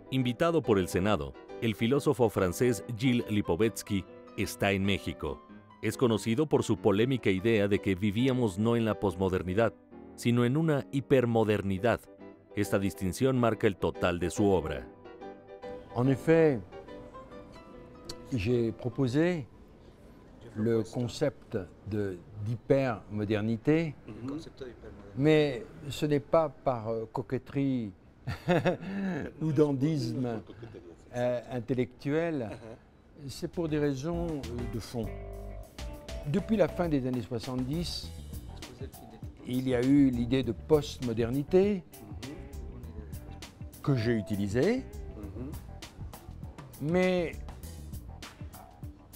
Invitado por el Senado, el filósofo francés Gilles Lipovetsky está en México. Es conocido por su polémica idea de que vivíamos no en la posmodernidad, sino en una hipermodernidad. Esta distinción marca el total de su obra. En effet, j'ai proposé le concept d'hypermodernité, mais ce n'est pas par coquetterie ou dandisme intellectuel, c'est pour des raisons de fond. Depuis la fin des années 70, il y a eu l'idée de postmodernité que j'ai utilisée, mais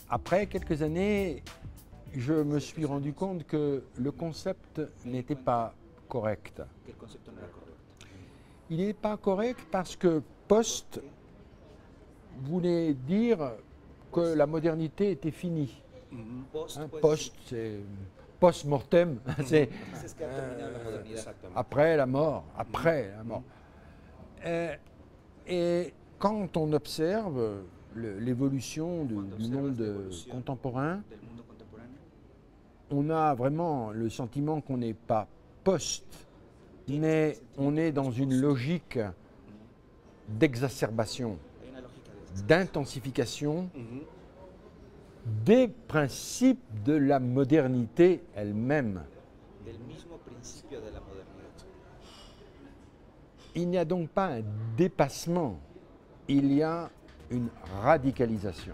après quelques années, je me suis rendu compte que le concept n'était pas correct. Il n'est pas correct parce que post voulait dire que la modernité était finie. Post, c'est post-mortem, c'est après la mort, Et quand on observe l'évolution du monde contemporain, on a vraiment le sentiment qu'on n'est pas post, mais on est dans une logique d'exacerbation, d'intensification des principes de la modernité elle-même. Il n'y a donc pas un dépassement, il y a une radicalisation.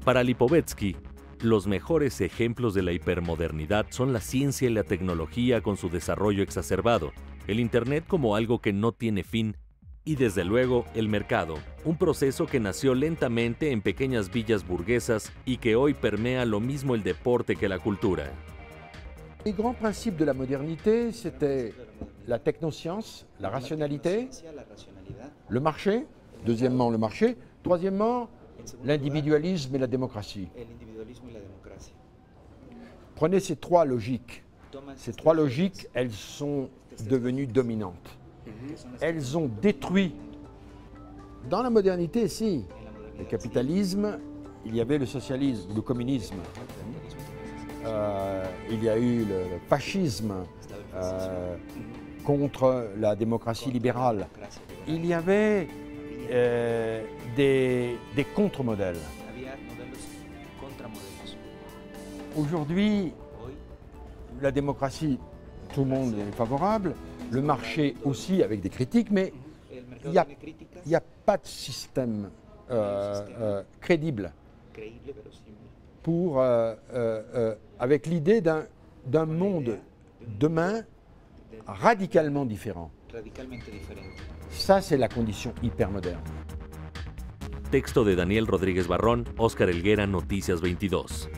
Para Lipovetsky, los mejores ejemplos de la hipermodernidad son la ciencia y la tecnología con su desarrollo exacerbado, el Internet como algo que no tiene fin y desde luego el mercado, un proceso que nació lentamente en pequeñas villas burguesas y que hoy permea lo mismo el deporte que la cultura. Les grands principes de la modernité, c'était la technoscience, la rationalité, le marché, deuxièmement le marché, troisièmement l'individualisme et la démocratie. Prenez ces trois logiques. Ces trois logiques, elles sont devenues dominantes. Elles ont détruit, dans la modernité, si, le capitalisme, il y avait le socialisme, le communisme, il y a eu le fascisme contre la démocratie libérale. Il y avait des contre-modèles. Aujourd'hui, la démocratie, tout le monde est favorable, le marché aussi avec des critiques, mais il n'y a pas de système crédible pour, avec l'idée d'un monde demain radicalement différent. Ça, c'est la condition hypermoderne. Texto de Daniel Rodríguez Barrón, Óscar Helguera, Noticias 22.